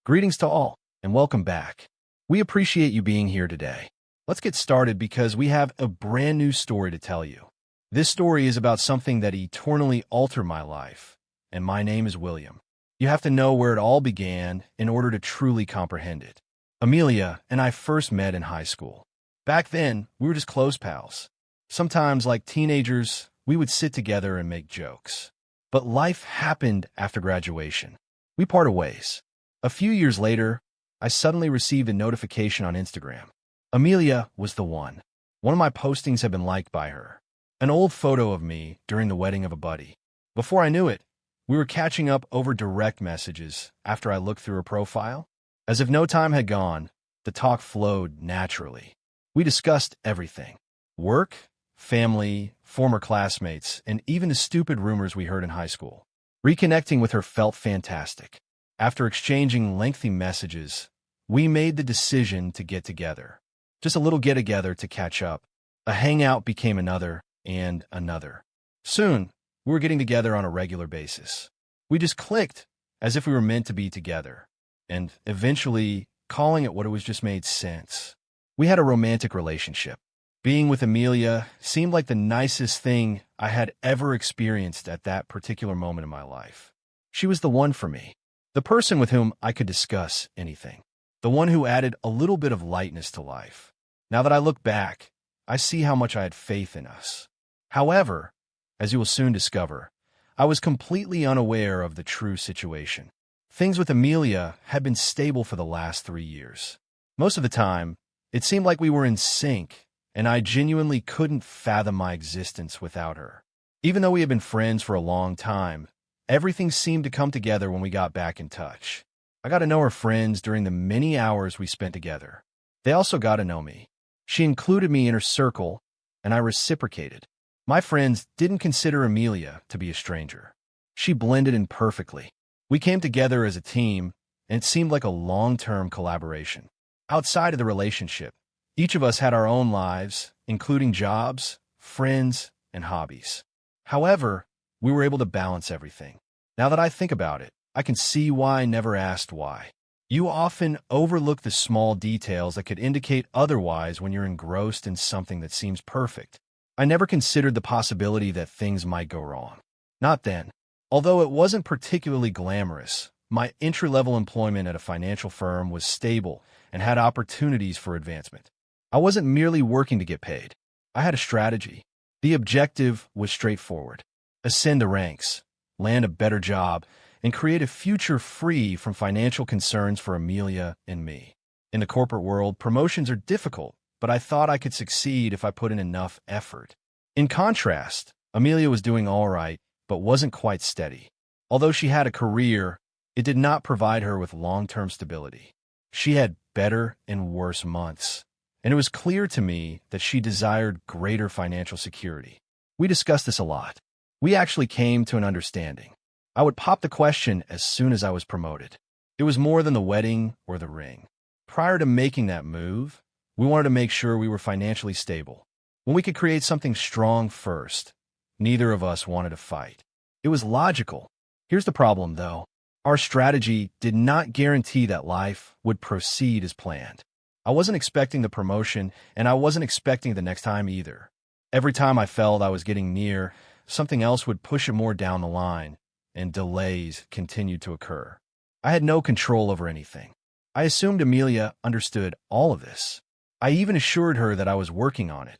Greetings to all, and welcome back. We appreciate you being here today. Let's get started because we have a brand new story to tell you. This story is about something that eternally altered my life, and my name is William. You have to know where it all began in order to truly comprehend it. Amelia and I first met in high school. Back then, we were just close pals. Sometimes, like teenagers, we would sit together and make jokes. But life happened after graduation. We parted ways. A few years later, I suddenly received a notification on Instagram. Amelia was the one. One of my postings had been liked by her. An old photo of me during the wedding of a buddy. Before I knew it, we were catching up over direct messages after I looked through her profile. As if no time had gone, the talk flowed naturally. We discussed everything. Work, family, former classmates, and even the stupid rumors we heard in high school. Reconnecting with her felt fantastic. After exchanging lengthy messages, we made the decision to get together. Just a little get-together to catch up. A hangout became another, and another. Soon, we were getting together on a regular basis. We just clicked, as if we were meant to be together. And eventually, calling it what it was just made sense. We had a romantic relationship. Being with Amelia seemed like the nicest thing I had ever experienced at that particular moment in my life. She was the one for me. The person with whom I could discuss anything. The one who added a little bit of lightness to life. Now that I look back, I see how much I had faith in us. However, as you will soon discover, I was completely unaware of the true situation. Things with Amelia had been stable for the last 3 years. Most of the time, it seemed like we were in sync, and I genuinely couldn't fathom my existence without her. Even though we had been friends for a long time, everything seemed to come together when we got back in touch. I got to know her friends during the many hours we spent together. They also got to know me. She included me in her circle, and I reciprocated. My friends didn't consider Amelia to be a stranger. She blended in perfectly. We came together as a team, and it seemed like a long-term collaboration. Outside of the relationship, each of us had our own lives, including jobs, friends, and hobbies. However, we were able to balance everything. Now that I think about it, I can see why I never asked why. You often overlook the small details that could indicate otherwise when you're engrossed in something that seems perfect. I never considered the possibility that things might go wrong. Not then. Although it wasn't particularly glamorous, my entry-level employment at a financial firm was stable and had opportunities for advancement. I wasn't merely working to get paid. I had a strategy. The objective was straightforward. Ascend the ranks, land a better job, and create a future free from financial concerns for Amelia and me. In the corporate world, promotions are difficult, but I thought I could succeed if I put in enough effort. In contrast, Amelia was doing all right, but wasn't quite steady. Although she had a career, it did not provide her with long-term stability. She had better and worse months, and it was clear to me that she desired greater financial security. We discussed this a lot. We actually came to an understanding. I would pop the question as soon as I was promoted. It was more than the wedding or the ring. Prior to making that move, we wanted to make sure we were financially stable. When we could create something strong first, neither of us wanted to fight. It was logical. Here's the problem, though. Our strategy did not guarantee that life would proceed as planned. I wasn't expecting the promotion, and I wasn't expecting the next time either. Every time I felt I was getting near, something else would push it more down the line, and delays continued to occur. I had no control over anything. I assumed Amelia understood all of this. I even assured her that I was working on it,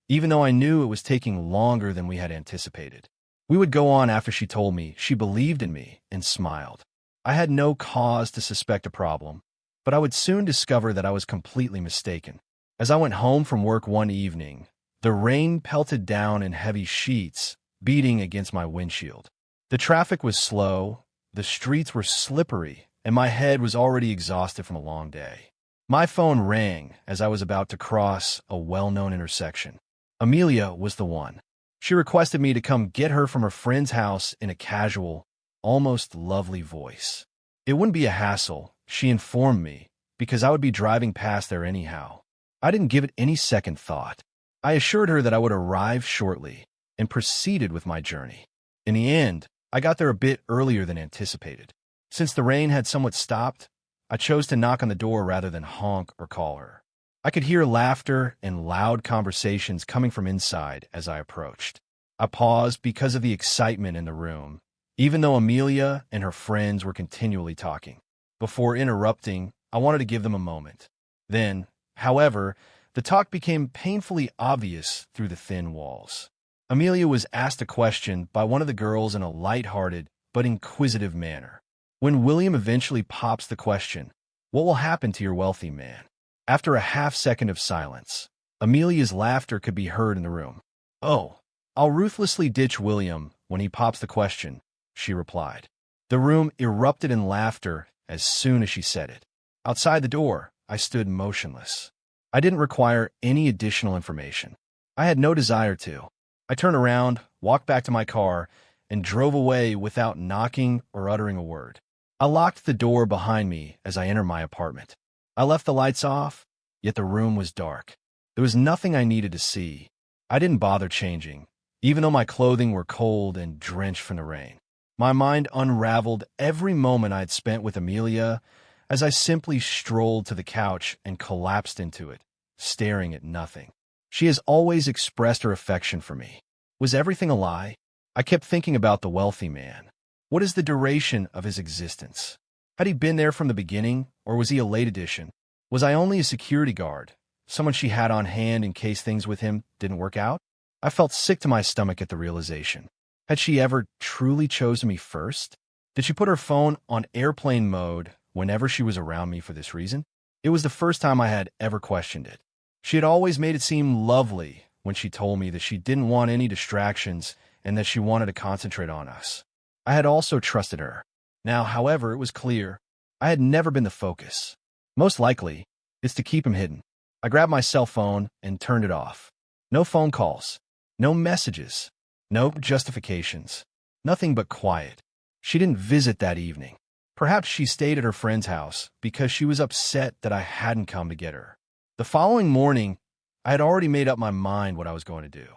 even though I knew it was taking longer than we had anticipated. We would go on after she told me she believed in me and smiled. I had no cause to suspect a problem, but I would soon discover that I was completely mistaken. As I went home from work one evening, the rain pelted down in heavy sheets, beating against my windshield. The traffic was slow, the streets were slippery, and my head was already exhausted from a long day. My phone rang as I was about to cross a well-known intersection. Amelia was the one. She requested me to come get her from her friend's house in a casual, almost lovely voice. It wouldn't be a hassle, she informed me, because I would be driving past there anyhow. I didn't give it any second thought. I assured her that I would arrive shortly and proceeded with my journey. In the end, I got there a bit earlier than anticipated. Since the rain had somewhat stopped, I chose to knock on the door rather than honk or call her. I could hear laughter and loud conversations coming from inside as I approached. I paused because of the excitement in the room, even though Amelia and her friends were continually talking. Before interrupting, I wanted to give them a moment. Then, however, the talk became painfully obvious through the thin walls. Amelia was asked a question by one of the girls in a light-hearted but inquisitive manner. When William eventually pops the question, "What will happen to your wealthy man?" After a half-second of silence, Amelia's laughter could be heard in the room. "Oh, I'll ruthlessly ditch William when he pops the question," she replied. The room erupted in laughter as soon as she said it. Outside the door, I stood motionless. I didn't require any additional information. I had no desire to. I turned around, walked back to my car, and drove away without knocking or uttering a word. I locked the door behind me as I entered my apartment. I left the lights off, yet the room was dark. There was nothing I needed to see. I didn't bother changing, even though my clothing were cold and drenched from the rain. My mind unraveled every moment I had spent with Amelia as I simply strolled to the couch and collapsed into it, staring at nothing. She has always expressed her affection for me. Was everything a lie? I kept thinking about the wealthy man. What is the duration of his existence? Had he been there from the beginning, or was he a late addition? Was I only a security guard, someone she had on hand in case things with him didn't work out? I felt sick to my stomach at the realization. Had she ever truly chosen me first? Did she put her phone on airplane mode whenever she was around me for this reason? It was the first time I had ever questioned it. She had always made it seem lovely when she told me that she didn't want any distractions and that she wanted to concentrate on us. I had also trusted her. Now, however, it was clear I had never been the focus. Most likely, it's to keep him hidden. I grabbed my cell phone and turned it off. No phone calls, no messages, no justifications, nothing but quiet. She didn't visit that evening. Perhaps she stayed at her friend's house because she was upset that I hadn't come to get her. The following morning, I had already made up my mind what I was going to do.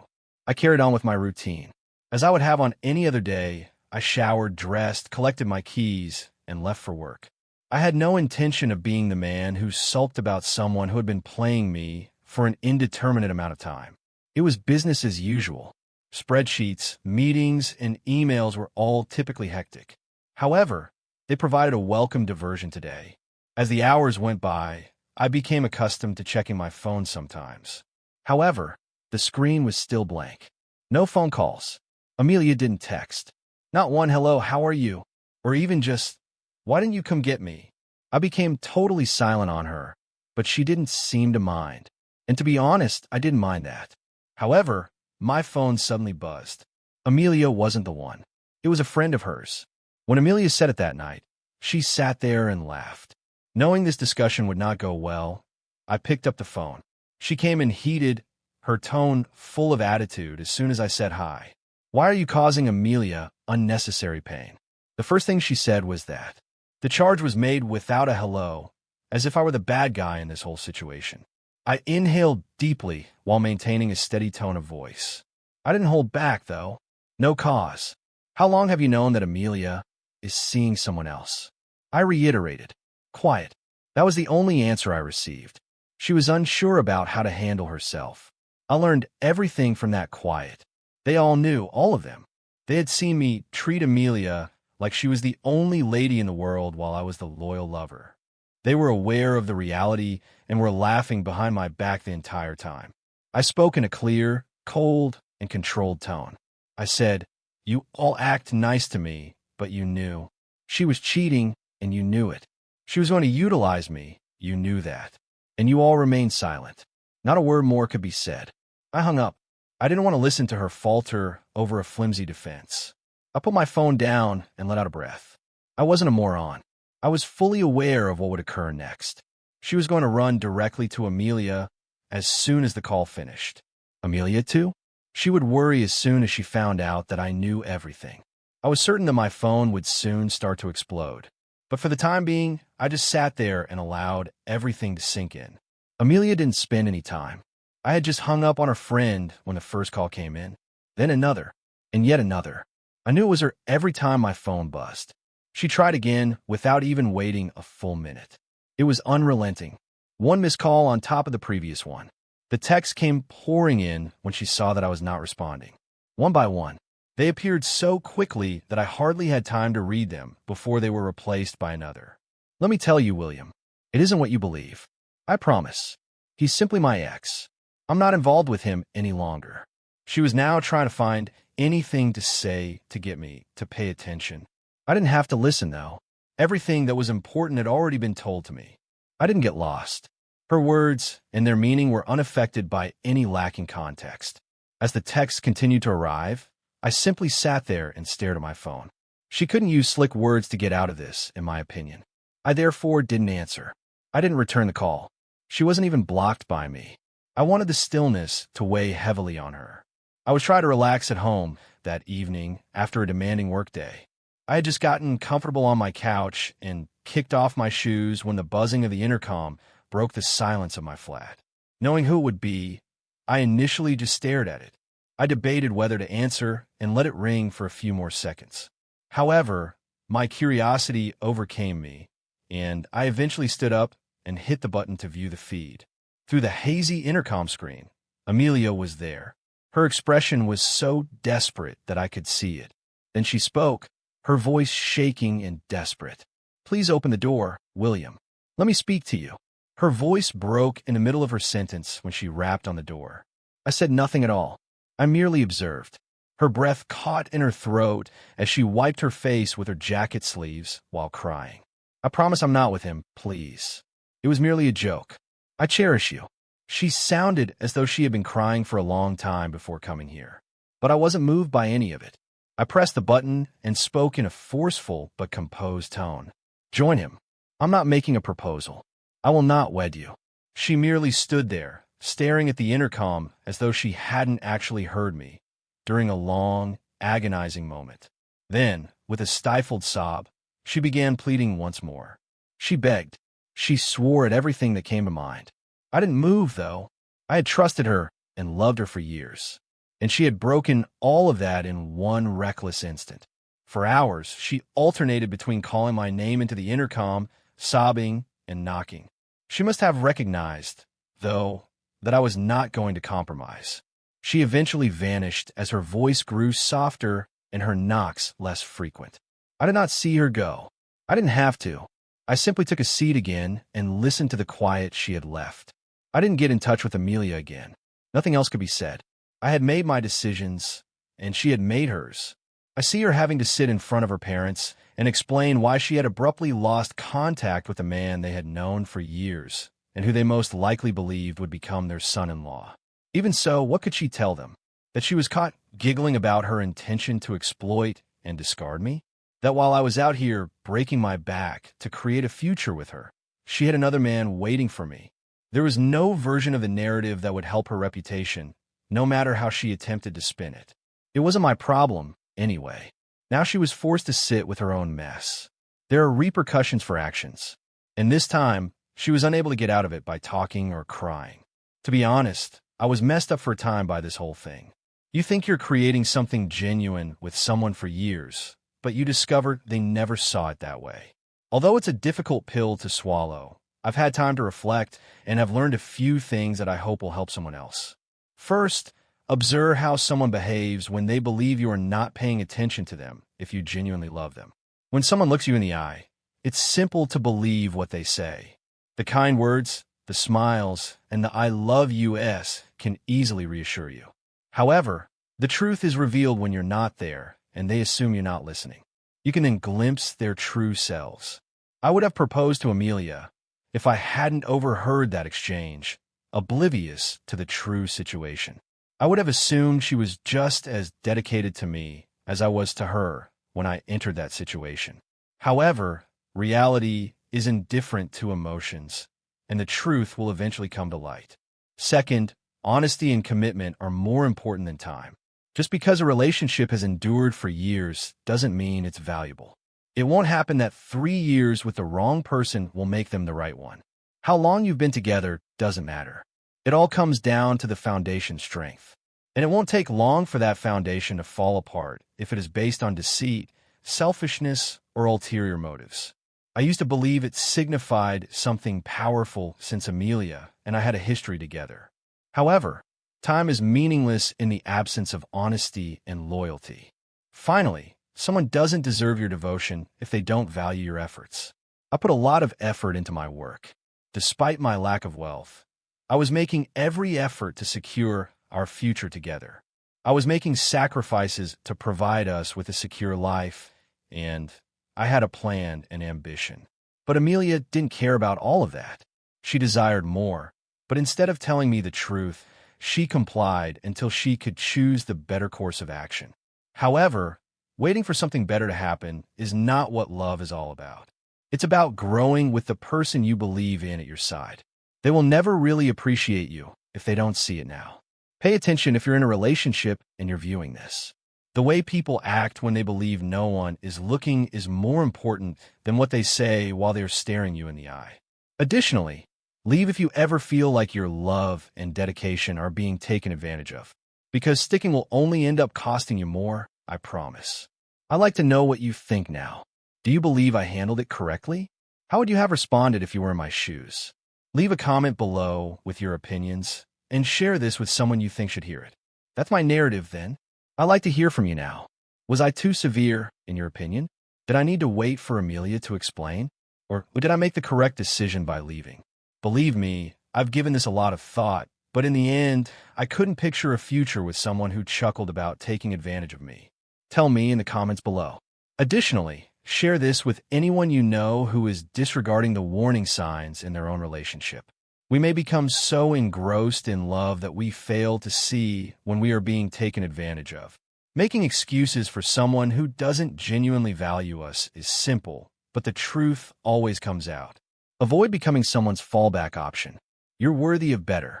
I carried on with my routine. As I would have on any other day, I showered, dressed, collected my keys, and left for work. I had no intention of being the man who sulked about someone who had been playing me for an indeterminate amount of time. It was business as usual. Spreadsheets, meetings, and emails were all typically hectic. However, they provided a welcome diversion today. As the hours went by, I became accustomed to checking my phone sometimes. However, the screen was still blank. No phone calls. Amelia didn't text. Not one "hello, how are you?" or even just, "Why didn't you come get me?" I became totally silent on her, but she didn't seem to mind. And to be honest, I didn't mind that. However, my phone suddenly buzzed. Amelia wasn't the one. It was a friend of hers. When Amelia said it that night, she sat there and laughed. Knowing this discussion would not go well, I picked up the phone. She came in heated, her tone full of attitude as soon as I said hi. "Why are you causing Amelia unnecessary pain?" The first thing she said was that the charge was made without a hello, as if I were the bad guy in this whole situation. I inhaled deeply while maintaining a steady tone of voice. I didn't hold back, though. No cause. "How long have you known that Amelia is seeing someone else?" I reiterated. Quiet. That was the only answer I received. She was unsure about how to handle herself. I learned everything from that quiet. They all knew, all of them. They had seen me treat Amelia like she was the only lady in the world while I was the loyal lover. They were aware of the reality and were laughing behind my back the entire time. I spoke in a clear, cold, and controlled tone. I said, "You all act nice to me, but you knew. She was cheating, and you knew it. She was going to utilize me, you knew that. And you all remained silent. Not a word more could be said." I hung up. I didn't want to listen to her falter over a flimsy defense. I put my phone down and let out a breath. I wasn't a moron. I was fully aware of what would occur next. She was going to run directly to Amelia as soon as the call finished. Amelia, too? She would worry as soon as she found out that I knew everything. I was certain that my phone would soon start to explode. But for the time being, I just sat there and allowed everything to sink in. Amelia didn't spend any time. I had just hung up on her friend when the first call came in, then another, and yet another. I knew it was her every time my phone buzzed. She tried again without even waiting a full minute. It was unrelenting. One missed call on top of the previous one. The texts came pouring in when she saw that I was not responding. One by one, they appeared so quickly that I hardly had time to read them before they were replaced by another. Let me tell you, William, it isn't what you believe. I promise. He's simply my ex. I'm not involved with him any longer. She was now trying to find anything to say to get me to pay attention. I didn't have to listen, though. Everything that was important had already been told to me. I didn't get lost. Her words and their meaning were unaffected by any lacking context. As the texts continued to arrive, I simply sat there and stared at my phone. She couldn't use slick words to get out of this, in my opinion. I therefore didn't answer. I didn't return the call. She wasn't even blocked by me. I wanted the stillness to weigh heavily on her. I was trying to relax at home that evening after a demanding workday. I had just gotten comfortable on my couch and kicked off my shoes when the buzzing of the intercom broke the silence of my flat. Knowing who it would be, I initially just stared at it. I debated whether to answer and let it ring for a few more seconds. However, my curiosity overcame me, and I eventually stood up and hit the button to view the feed. Through the hazy intercom screen, Amelia was there. Her expression was so desperate that I could see it. Then she spoke, her voice shaking and desperate. "Please open the door, William. Let me speak to you." Her voice broke in the middle of her sentence when she rapped on the door. I said nothing at all. I merely observed. Her breath caught in her throat as she wiped her face with her jacket sleeves while crying. "I promise I'm not with him, please. It was merely a joke. I cherish you." She sounded as though she had been crying for a long time before coming here. But I wasn't moved by any of it. I pressed the button and spoke in a forceful but composed tone. "Join him. I'm not making a proposal. I will not wed you." She merely stood there, staring at the intercom as though she hadn't actually heard me, during a long, agonizing moment. Then, with a stifled sob, she began pleading once more. She begged. She swore at everything that came to mind. I didn't move, though. I had trusted her and loved her for years, and she had broken all of that in one reckless instant. For hours, she alternated between calling my name into the intercom, sobbing, and knocking. She must have recognized, though, that I was not going to compromise. She eventually vanished as her voice grew softer and her knocks less frequent. I did not see her go. I didn't have to. I simply took a seat again and listened to the quiet she had left. I didn't get in touch with Amelia again. Nothing else could be said. I had made my decisions, and she had made hers. I see her having to sit in front of her parents and explain why she had abruptly lost contact with a man they had known for years and who they most likely believed would become their son-in-law. Even so, what could she tell them? That she was caught giggling about her intention to exploit and discard me? That while I was out here breaking my back to create a future with her, she had another man waiting for me? There was no version of the narrative that would help her reputation, no matter how she attempted to spin it. It wasn't my problem, anyway. Now she was forced to sit with her own mess. There are repercussions for actions, and this time, she was unable to get out of it by talking or crying. To be honest, I was messed up for a time by this whole thing. You think you're creating something genuine with someone for years, but you discover they never saw it that way. Although it's a difficult pill to swallow, I've had time to reflect and have learned a few things that I hope will help someone else. First, observe how someone behaves when they believe you are not paying attention to them if you genuinely love them. When someone looks you in the eye, it's simple to believe what they say. The kind words, the smiles, and the "I love you"s can easily reassure you. However, the truth is revealed when you're not there, and they assume you're not listening. You can then glimpse their true selves. I would have proposed to Amelia if I hadn't overheard that exchange, oblivious to the true situation. I would have assumed she was just as dedicated to me as I was to her when I entered that situation. However, reality is indifferent to emotions, and the truth will eventually come to light. Second, honesty and commitment are more important than time. Just because a relationship has endured for years doesn't mean it's valuable. It won't happen that 3 years with the wrong person will make them the right one. How long you've been together doesn't matter. It all comes down to the foundation strength. And it won't take long for that foundation to fall apart if it is based on deceit, selfishness, or ulterior motives. I used to believe it signified something powerful since Amelia and I had a history together. However, time is meaningless in the absence of honesty and loyalty. Finally, someone doesn't deserve your devotion if they don't value your efforts. I put a lot of effort into my work. Despite my lack of wealth, I was making every effort to secure our future together. I was making sacrifices to provide us with a secure life, and I had a plan and ambition. But Amelia didn't care about all of that. She desired more, but instead of telling me the truth, she complied until she could choose the better course of action. However, waiting for something better to happen is not what love is all about. It's about growing with the person you believe in at your side. They will never really appreciate you if they don't see it now. Pay attention if you're in a relationship and you're viewing this. The way people act when they believe no one is looking is more important than what they say while they're staring you in the eye. Additionally, leave if you ever feel like your love and dedication are being taken advantage of, because sticking will only end up costing you more, I promise. I'd like to know what you think now. Do you believe I handled it correctly? How would you have responded if you were in my shoes? Leave a comment below with your opinions and share this with someone you think should hear it. That's my narrative then. I'd like to hear from you now. Was I too severe, in your opinion? Did I need to wait for Amelia to explain? Or did I make the correct decision by leaving? Believe me, I've given this a lot of thought, but in the end, I couldn't picture a future with someone who chuckled about taking advantage of me. Tell me in the comments below. Additionally, share this with anyone you know who is disregarding the warning signs in their own relationship. We may become so engrossed in love that we fail to see when we are being taken advantage of. Making excuses for someone who doesn't genuinely value us is simple, but the truth always comes out. Avoid becoming someone's fallback option. You're worthy of better.